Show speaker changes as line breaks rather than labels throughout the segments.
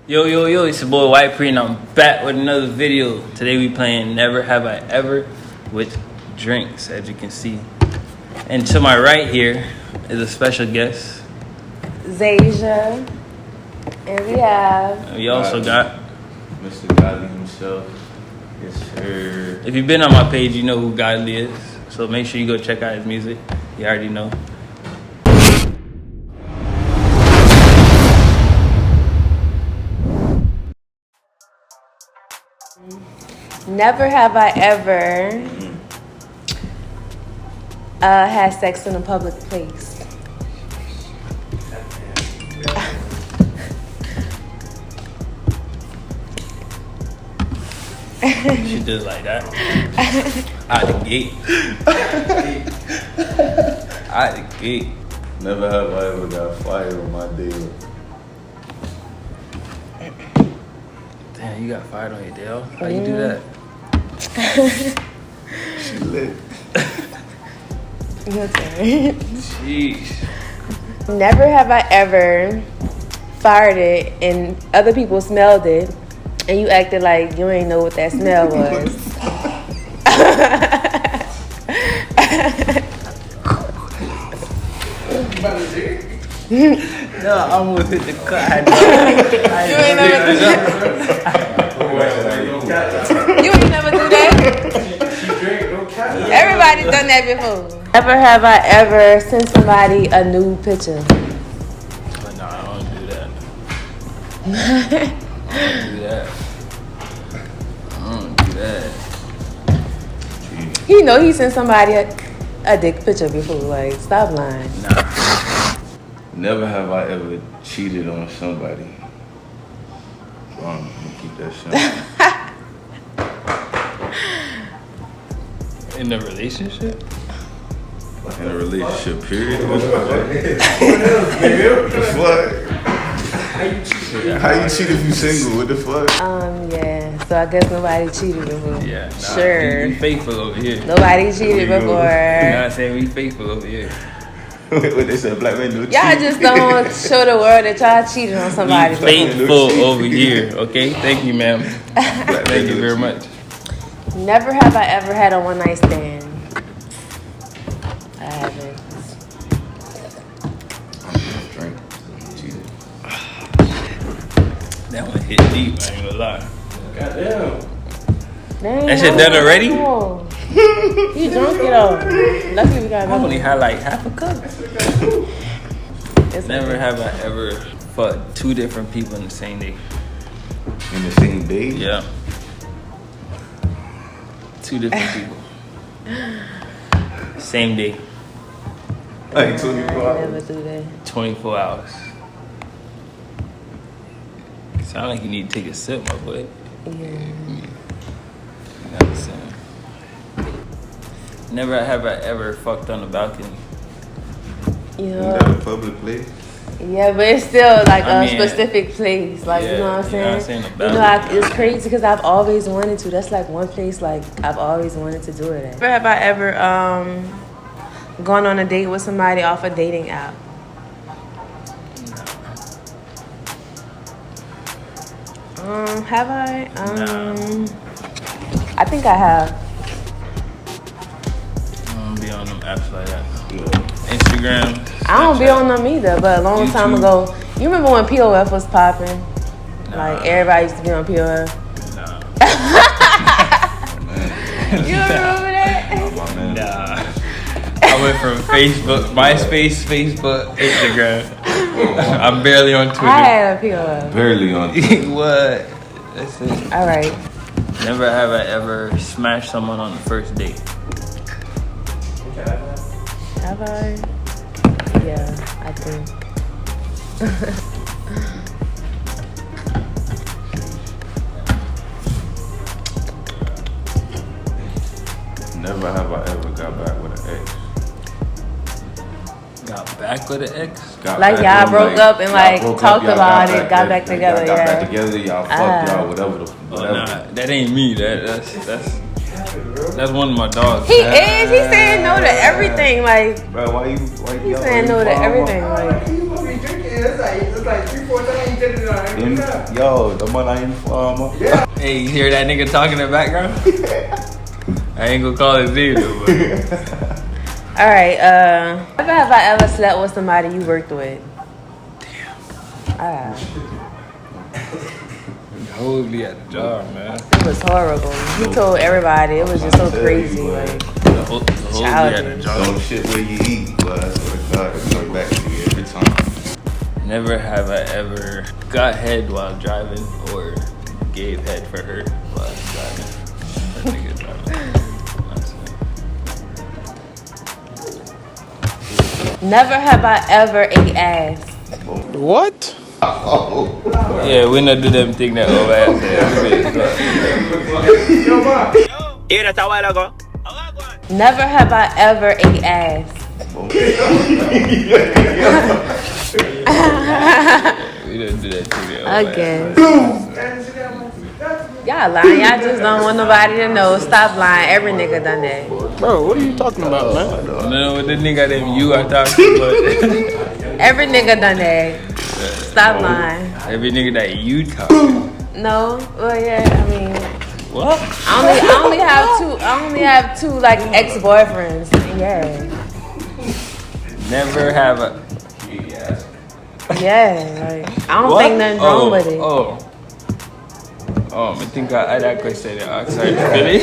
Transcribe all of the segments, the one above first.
Yo, it's your boy Whypree and I'm back with another video. Today we playing Never Have I Ever with drinks, as you can see. And to my right here is a special guest.
Zasia. And
we also got
Mr. Godly himself. Yes, sir.
If you've been on my page, you know who Godly is. So make sure you go check out his music. You already know.
Never have I ever had sex in a public place.
She just like that. Out the gate. Out the gate.
Never have I ever got fired on my day.
Damn, you got fired on your day off? How you do that?
She lit.
Your turn.
Jeez.
Never have I ever farted and other people smelled it and you acted like you ain't know what that smell was.
No, I almost hit the cut.
You ain't never do that? Everybody done that before. Never have I ever sent somebody a nude picture.
But no, I don't do that. I don't do that.
You know he sent somebody a dick picture before. Like, stop lying.
Nah.
Never have I ever cheated on somebody. Keep that simple.
In a relationship?
In a relationship, period. What the fuck? How you cheat if you single? What the fuck?
Yeah. So I guess nobody cheated before.
Yeah. Nah,
Sure.
We faithful over here.
Nobody cheated before.
You know what I'm saying? We faithful over here.
What they said, black men don't cheat.
Y'all just don't show the world that y'all cheated on somebody
We
before.
faithful over here, okay? Thank you, ma'am. Thank you very much.
Never have I ever had a one night stand. I haven't.
Drink. Cheated.
That one hit deep, I ain't gonna lie.
Goddamn.
Dang,
That shit done already?
You drunk it all. Luckily we got
I only had like half a cup.
It's
Never have I ever fucked two different people in the same day.
In the same day?
Yeah. Two different people. Same day.
Like 24
I
hours.
never do that.
24 hours. Sound like you need to take a sip, my boy.
Yeah.
Never have I ever fucked on the balcony.
You
Is
know?
that a public place?
Yeah, but it's still like
I
a
mean,
specific place. Like,
yeah,
you know what I'm
you know what I'm
saying?
saying,
You know, it's crazy because I've always wanted to. That's like one place like I've always wanted to do it at. Never have I ever gone on a date with somebody off a dating app. Have I? I think I have.
I don't be on them apps like that.
Yeah.
Instagram.
I don't be
Snapchat.
on them either, but a long time
YouTube.
ago. You remember when POF was popping?
Nah.
Like everybody used to be on POF.
Nah.
You remember that?
Oh, my man.
Nah. I went from Facebook, MySpace, Facebook, Instagram. I'm barely on Twitter.
I had a POF.
Barely on.
What? That's it.
All right.
Never have I ever smashed someone on the first date.
Have I? Yeah, I think.
Never have I ever got back with an ex.
Got back with an ex?
Got
Like,
back
y'all
with,
broke up and,
y'all
like,
broke
talked
y'all
about it, got back together,
Y'all got
yeah.
back together, y'all fucked, y'all, whatever.
Oh, nah, that ain't me. That's one of my dogs.
He is. He's saying no to everything. Like,
Bro, why you
he's saying no to everything. Like,
You must be drinking. It's like 3-4 times.
Yo, the man I informer.
Hey, you hear that nigga talking in the background? I ain't gonna call his name though, but.
All right. Never have I ever slept with somebody you worked with. Damn.
Hold me at the job, man.
It was horrible. He told everybody. It was just so crazy. Like,
childish. Don't shit where you eat, but I swear to God, it's coming back to you every time.
Never have I ever got head while driving or gave head for her while driving. Or nigga driving.
never have I ever ate ass.
What?
Oh.
Yeah, we not do them thing that over ass.
Never have I ever ate ass.
We don't do that thing that over
Again. Y'all lying. Y'all just don't want nobody to know. Stop lying. Every nigga done that.
Bro, what are you talking about, man?
No, what the nigga that you are talking about.
Every nigga done that. Stop lying.
Every nigga that you talking.
No. Well, yeah. I mean,
What?
I only have two like ex-boyfriends. Yeah.
Never have a.
Yeah. Like I don't think nothing wrong with it.
I think I that question. Sorry, really?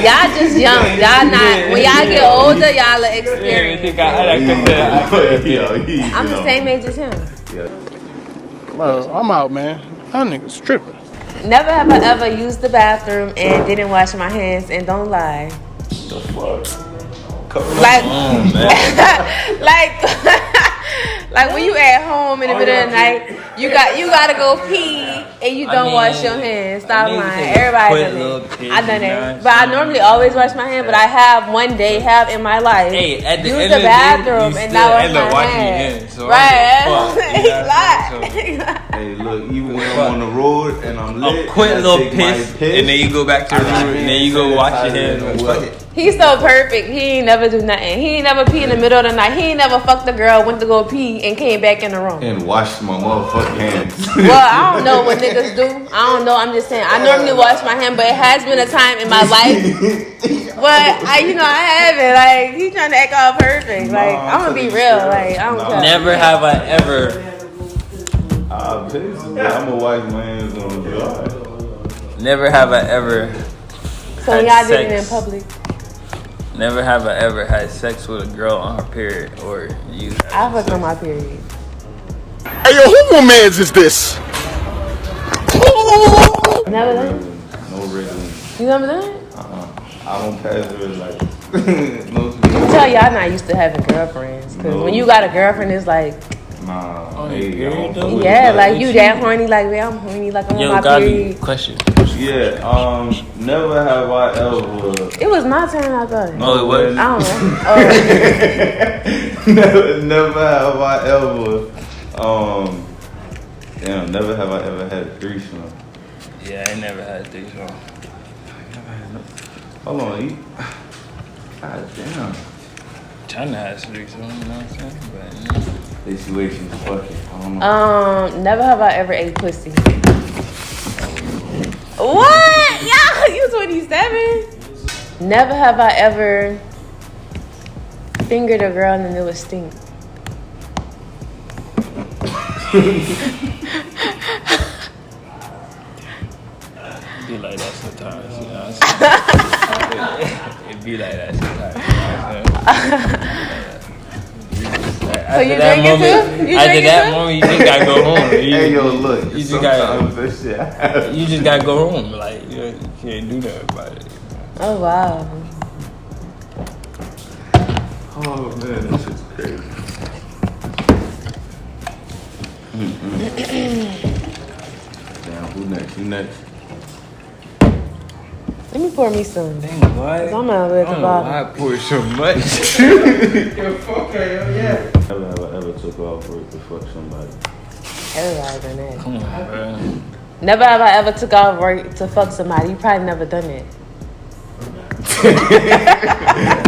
Y'all just young. Y'all not. When y'all get older, y'all will
Yeah, I
experience.
think I that question.
I'm the same age as him.
Bro, I'm out, man. That nigga's tripping.
Never have I ever used the bathroom and didn't wash my hands, and don't lie.
The fuck?
Like, like when you at home in the middle of the night, you gotta go pee and you don't wash your hands. Stop lying. Everybody done that. I done that, but I normally always wash my hands. But I have one day in my life
Hey, at the
used
end
the
of the
bathroom
day,
and not wash my
washing your
hands.
hands. So
Right?
He lied.
Hey, look, even when I'm on the road and I'm lit,
A quick
I
little
take my
piss, and then you go back to the room, and then you go wash your hands. Fuck it.
He's so perfect. He ain't never do nothing. He ain't never pee in the middle of the night. He ain't never fucked a girl, went to go pee, and came back in the room.
And wash my motherfucking hands.
Well, I don't know what niggas do. I don't know. I'm just saying. I normally wash my hands, but it has been a time in my life. But I haven't. Like he's trying to act all perfect. Like I'm gonna be real. Like I don't care.
Never have I ever.
I'm gonna wash my hands on dry.
Never have I ever.
So
had
y'all did it in
sex.
public.
Never have I ever had sex with a girl on her period or you.
I fucked on my period.
Hey, yo, who romance is this?
Never done it?
No regular.
You never done it?
I don't pass it like no.
You tell y'all not used to having girlfriends. Cause when you got a girlfriend, it's like,
Nah,
period,
I don't
though?
fuck with
yeah,
that.
like you that horny, like man, I'm horny, like I'm
Yo,
on my
Gabi,
period.
question.
Yeah, never have I ever.
It was my turn, I thought.
Oh, it was?
I don't know.
never have I ever. Never have I ever had a threesome.
Yeah, I never had a threesome.
Hold on, you. God damn.
Trying to have a threesome, you know what I'm saying? But
Situation's fucking. I don't know.
Never have I ever ate pussy. What? Y'all, you 27? Never have I ever fingered a girl and it was stink.
It be like that sometimes, you know what I'm saying? It be like that sometimes, you know what I'm saying?
So you drink it too? You
After
drink it
that
too?
moment, you just gotta go home.
Hey, yo, look.
You just gotta,
sometimes that shit happens.
you just gotta go home. Like, you can't do nothing about it.
Oh wow.
Oh, man, this shit's crazy. Damn, who next? You next?
Let me pour me some.
Dang, why?
I'm out at the bottom.
I pour so much.
Never have I ever took off work to fuck somebody.
Everybody done that.
Come on, bro.
Never have I ever took off work to fuck somebody. You probably never done it.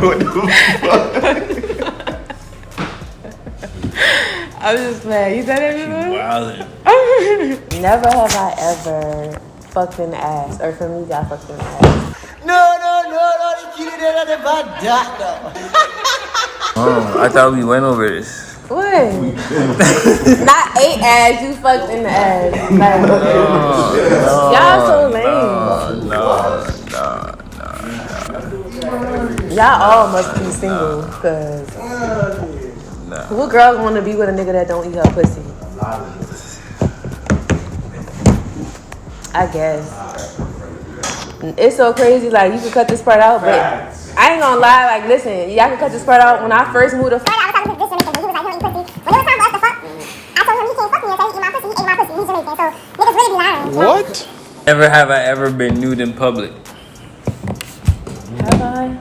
What the fuck?
I was just playing. You said that before?
Wildin'.
Never have I ever fucked in the ass, or for me, got fucked in the ass.
No,
I thought we went over this.
What? Not ate ass, you fucked in the ass. Like, y'all so lame.
No.
Y'all all must be single, cause what girl want to be with a nigga that don't eat her pussy? I guess. It's so crazy, like, you can cut this part out, but I ain't gonna lie, like, listen, y'all can cut this part out. When I first moved to
I was talking to this Jamaican dude, he was like, he don't eat pussy. When it was time for us to fuck, I told him he can't fuck me until he eat my pussy. He ate my pussy. He's Jamaican, so niggas really be lying.
What?
Never have I ever been nude in public.
have I?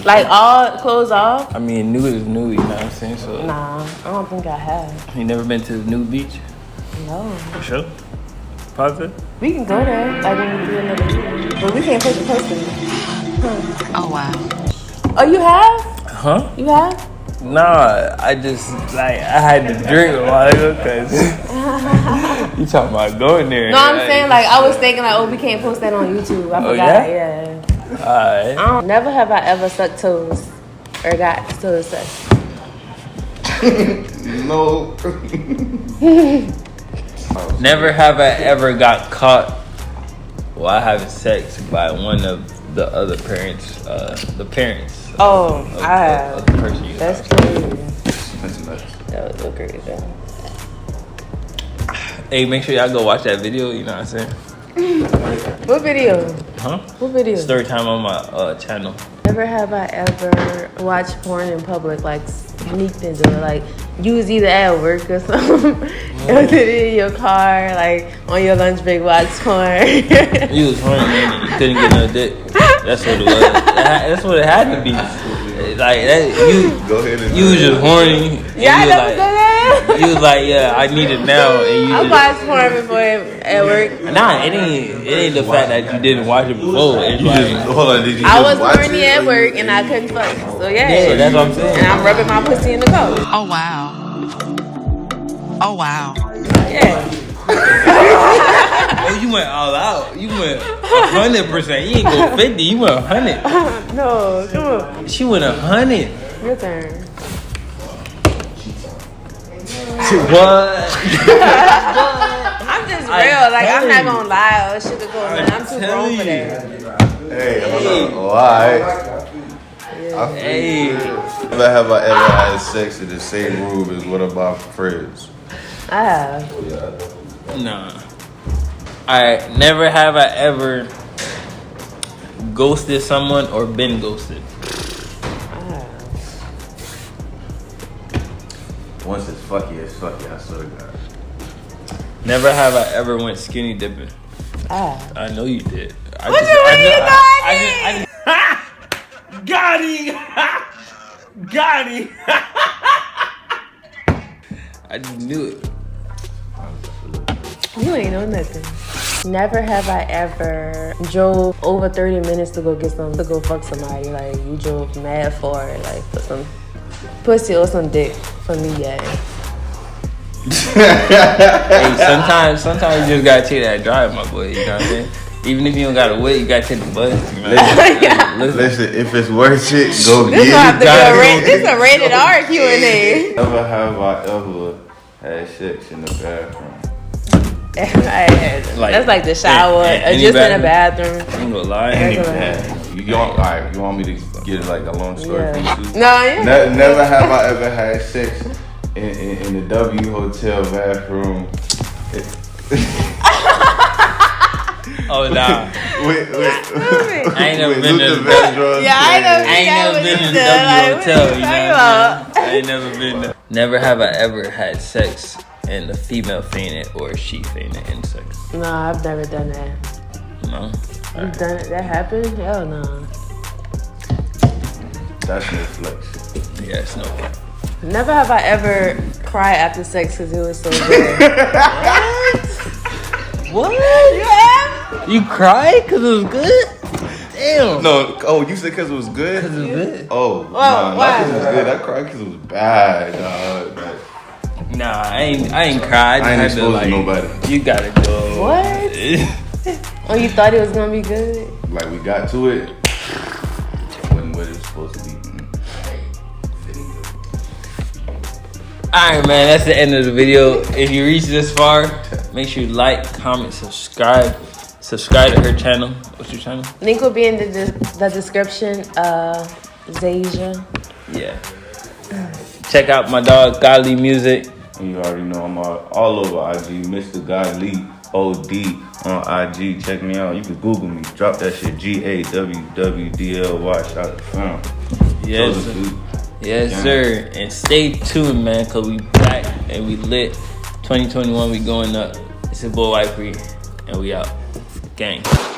Like, all clothes off?
I mean, nude is nude, you know what I'm saying? So,
Nah, I don't think I have.
you never been to the nude beach?
No.
For sure? Positive?
We can go there, like, when we do another video. But we can't put the post in.
Oh, wow.
Oh, you have?
Huh?
You have?
Nah, I just, like, I had to drink a while ago, because you talking about going there.
No, I'm saying, like, I was thinking, like, oh, we can't post that on YouTube. I forgot, yeah.
Alright.
Never have I ever sucked toes or got toes sucked.
No.
Never have I ever got caught while having sex by one of the other parents, the parents.
Oh,
Of
I have.
the person you
That's
have.
crazy.
That's nuts.
That was so crazy.
Hey, make sure y'all go watch that video, you know what I'm saying?
What video?
Huh?
What video?
Story time on my channel.
Never have I ever watched porn in public, like sneaked into it. Like, you was either at work or something, or in your car, like on your lunch break, watch porn.
You was horny, man. You couldn't get no dick. That's what it was. That's what it had to be. Like that,
Go ahead and
you was just horny. and
Yeah, I
you
never
like,
done that.
You was like, yeah, I need it now, and you
I
just.
watched porn before at work.
Nah, it ain't the fact that you didn't watch it before. It's
You
like,
just, hold on, did you
I
just
was
watch
horny
it,
at
or
work
you-
and I couldn't fuck. So yeah.
yeah, that's what I'm saying.
And I'm rubbing my pussy in the car.
Oh, wow. Oh, wow.
Yeah.
Oh, you went all out. You went 100%. You ain't go 50. You went 100.
No, come on.
She went 100.
Your turn.
What?
I'm just real. Like, I'm not gonna lie or sugarcoat, man. I'm too grown for that.
Hey, hold on. Oh, alright.
Hey.
Never have I ever had sex in the same room as one of my friends.
I have.
Nah. Alright, never have I ever ghosted someone or been ghosted.
Once it's fucky, I swear to God.
Never have I ever went skinny dipping.
I have.
I know you did.
What you mean,
I got him! Got him! I just knew it.
You ain't know nothing. Never have I ever drove over 30 minutes to go fuck somebody. Like, you drove mad far, like, for some pussy or some dick for me, yeah.
Hey, sometimes you just gotta take that drive, my boy. You know what I'm saying? Even if you don't got to wait, you gotta take the bus. You know?
Listen, if it's worth it, go
This
get it.
is a rated R Q&A.
Never have I ever had sex in the bathroom.
That's like the shower, or just in the bathroom.
I ain't gonna lie.
You want me to get it like a long story for you too?
No, yeah.
Never have I ever had sex in the W Hotel bathroom.
Oh nah.
Wait.
I ain't never been to the
bathroom.
Yeah, I
ain't never been in the W Hotel. You know what I'm saying? I ain't never been there. Never have I ever had sex and the female fainted or she fainted in sex.
No, I've never done that.
No.
You've done it? That happened? Hell no.
That's Netflix.
Yeah, it's no cap.
Never have I ever cried after sex because it was so good.
What? You cried because it was good? Damn.
No, you said because it was good?
Because it was good.
Oh,
Well,
not
why?
because it was good. I cried because it was bad, dog. Like,
Nah, I ain't cried.
I ain't
had to,
exposed to nobody.
You gotta go.
What? Oh, you thought it was gonna be good?
Like we got to it. Wasn't what it was supposed to be.
Alright, man, that's the end of the video. If you reach this far, make sure you like, comment, subscribe. Subscribe to her channel. What's your channel?
Link will be in the description. Zasia.
Yeah. Check out my dog Godly Music.
And you already know I'm all over IG. Mr. Godly OD on IG. Check me out. You can Google me. Drop that shit. GAWWDLY. Shout out to Flims.
Yes, sir. Yes, sir. And stay tuned, man, because we back and we lit. 2021, we going up. It's your boy Whypree, and we out. Gang.